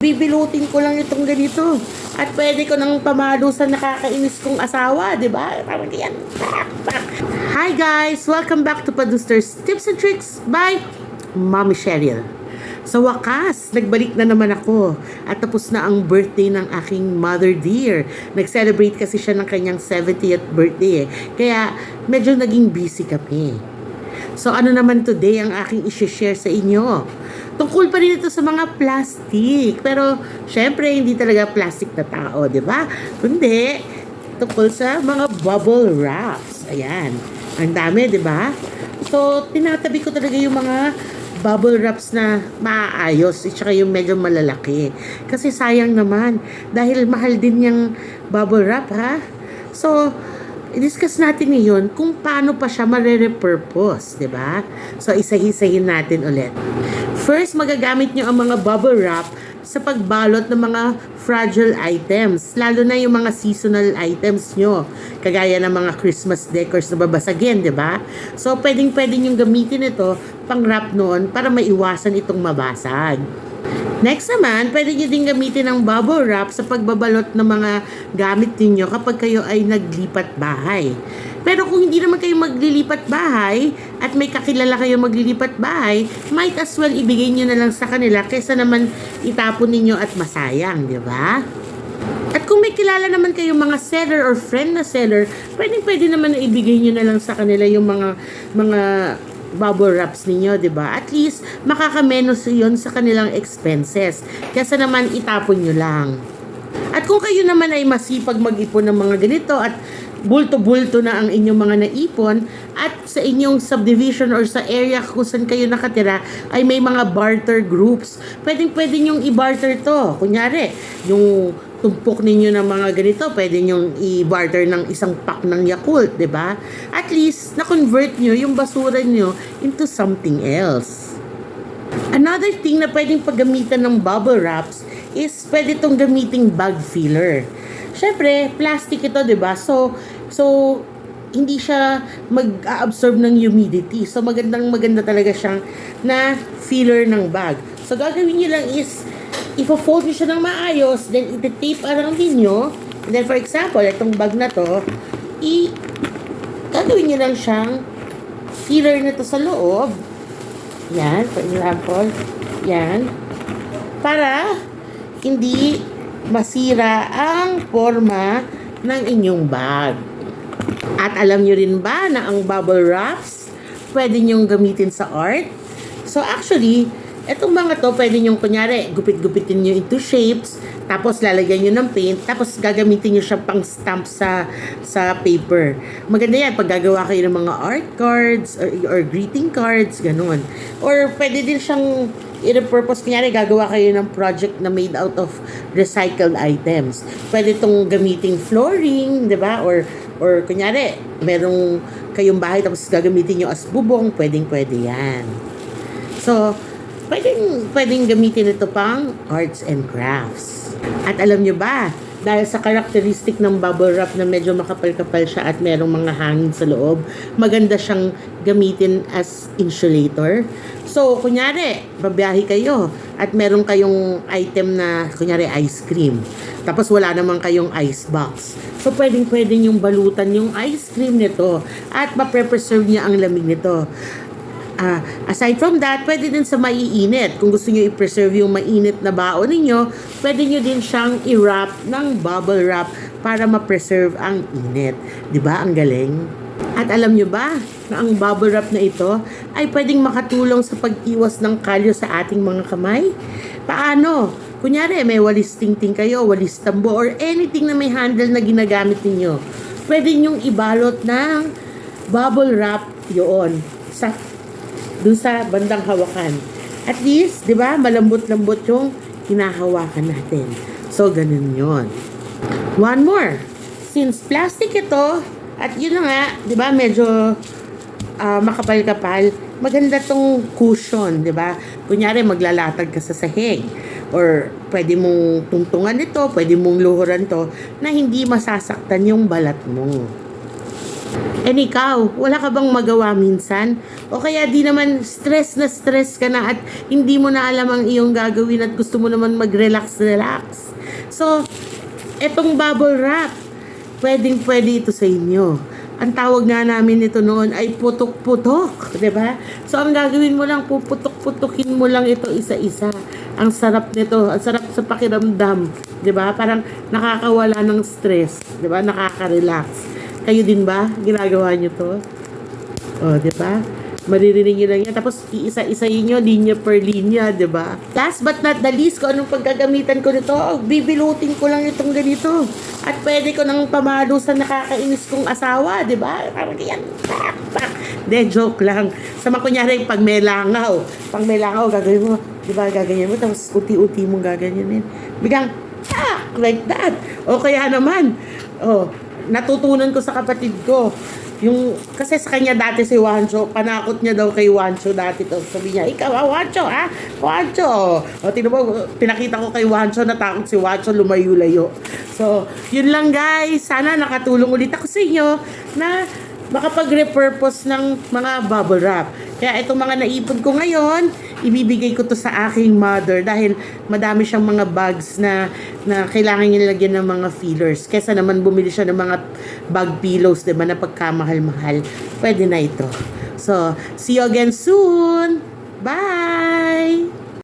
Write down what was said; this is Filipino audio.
Bibilutin ko lang itong ganito. At pwede ko nang pamalo sa nakakainis kong asawa, di ba? Parang yan. Hi guys! Welcome back to Paduster's Tips and Tricks by Mommy Cheryl. Sa wakas, nagbalik na naman ako at tapos na ang birthday ng aking mother dear. Nag-celebrate kasi siya ng kanyang 70th birthday kaya medyo naging busy kami. So ano naman today ang aking i-share sa inyo? Tungkol pa rin ito sa mga plastic. Pero syempre hindi talaga plastic na tao, di ba? Kundi tungkol sa mga bubble wraps. Ayan. Ang dami, di ba? So tinatabi ko talaga yung mga bubble wraps na maayos at saka yung medyo malalaki. Kasi sayang naman dahil mahal din yung bubble wrap, ha? So i-discuss natin ngayon kung paano pa siya mare-repurpose, di ba? So isa-isahin natin ulit. First, magagamit nyo ang mga bubble wrap sa pagbalot ng mga fragile items, lalo na yung mga seasonal items nyo, kagaya ng mga Christmas decors na babasagin, di ba? So, pwedeng-pwede nyo gamitin ito pang wrap noon para maiwasan itong mabasag. Next naman, pwede nyo din gamitin ang bubble wrap sa pagbabalot ng mga gamit ninyo kapag kayo ay naglipat bahay. Pero kung hindi naman kayo maglilipat bahay at may kakilala kayo maglilipat bahay, might as well ibigay nyo na lang sa kanila kaysa naman itapon ninyo at masayang, di ba? At kung may kilala naman kayong mga seller or friend na seller, pwede naman na ibigay nyo na lang sa kanila yung mga bubble wraps ninyo, di ba? At least makakamenos 'yon sa kanilang expenses. Kaysa naman itapon nyo lang. At kung kayo naman ay masipag mag-ipon ng mga ganito at bulto-bulto na ang inyong mga naipon at sa inyong subdivision or sa area kung saan kayo nakatira ay may mga barter groups. Pwede nyong i-barter to. Kunyari, yung tumpok ninyo ng mga ganito, pwede nyong i-barter ng isang pack ng Yakult, di ba? At least, na-convert nyo yung basura nyo into something else. Another thing na pwedeng paggamitan ng bubble wraps is pwede itong gamiting bag filler. Syempre, plastic ito, di ba? So, hindi siya mag-absorb ng humidity. So, maganda talaga siyang na filler ng bag. So, gagawin nyo lang is, i-fold nyo siya ng maayos, then iti-tape around ninyo. And then, for example, itong bag na to, gagawin nyo lang siyang filler na to sa loob. Yan, for example. Yan. Para hindi masira ang forma ng inyong bag. At alam nyo rin ba na ang bubble wraps pwede nyong gamitin sa art? So actually, etong mga to pwede nyong kunyari gupit-gupitin nyo into shapes, tapos lalagyan nyo ng paint, tapos gagamitin nyo siya pang stamp sa paper. Maganda yan pag gagawa kayo ng mga art cards or greeting cards, ganun. Or pwede din siyang i-repurpose, kunyari gagawa kayo ng project na made out of recycled items. Pwede itong gamiting flooring, di ba? Or kunyari, merong kayong bahay tapos gagamitin nyo as bubong, pwede yan. So, pwedeng gamitin ito pang arts and crafts. At alam nyo ba, dahil sa karakteristik ng bubble wrap na medyo makapal-kapal siya at merong mga hangin sa loob, maganda siyang gamitin as insulator. So, kunyari, babiyahe kayo at meron kayong item na, kunyari, ice cream. Tapos wala naman kayong ice box. So, pwedeng yung balutan yung ice cream nito at ma-preserve niya ang lamig nito. Aside from that, pwede din sa maiinit. Kung gusto nyo i-preserve yung mainit na baon ninyo, pwede nyo din siyang i-wrap ng bubble wrap para ma-preserve ang init. Diba? Ang galing. At alam nyo ba na ang bubble wrap na ito ay pwedeng makatulong sa pag-iwas ng kalyo sa ating mga kamay? Paano? Kunyari, may walis tingting kayo, walis tambo, or anything na may handle na ginagamit ninyo. Pwede nyong ibalot ng bubble wrap yun dun sa bandang hawakan. At least, di ba, malambot-lambot yung hinahawakan natin. So, ganun yon. One more. Since plastic ito, at yun na nga, di ba, medyo makapal-kapal, maganda tong cushion, di ba? Kunyari, maglalatag ka sa sahig. Or, pwede mong tungtungan ito, pwede mong luhuran to, na hindi masasaktan yung balat mo. And ikaw, wala ka bang magawa minsan? O kaya di naman stress ka na at hindi mo na alam ang iyong gagawin at gusto mo naman mag-relax. So, etong bubble wrap, pwede ito sa inyo. Ang tawag nga namin nito noon ay putok-putok, 'di ba? So ang gagawin mo lang, puputok-putukin mo lang ito isa-isa. Ang sarap nito, ang sarap sa pakiramdam, 'di ba? Parang nakakawala ng stress, 'di ba? Nakaka-relax. Kayo din ba? Ginagawa niyo 'to? Oh, 'di ba? Maririnig nyo lang yan. Tapos, iisa-isayin nyo, linya per linya, di ba? Last but not the least, kung anong paggagamitan ko nito, bibilutin ko lang itong ganito. At pwede ko nang pamalo sa nakakainis kong asawa, di ba? Parang yan, pak. De, joke lang. Sama kunyari, pag may langaw, gagawin mo, di ba, gaganyan mo, tapos uti-uti mong gaganyanin. Biglang, like that. O kaya naman, natutunan ko sa kapatid ko, kasi sa kanya dati si Wancho, panakot niya daw kay Wancho dati to. Sabi niya, ikaw Wancho ha? Wancho! O tingnan mo, pinakita ko kay Wancho, natakot si Wancho, lumayo-layo. So, yun lang guys. Sana nakatulong ulit ako sa inyo na makapag-repurpose ng mga bubble wrap. Kaya itong mga naipon ko ngayon, ibibigay ko to sa aking mother dahil madami siyang mga bags na kailangan niya lagyan ng mga fillers. Kesa naman bumili siya ng mga bag pillows, diba, na pagkamahal-mahal. Pwede na ito. So, see you again soon! Bye!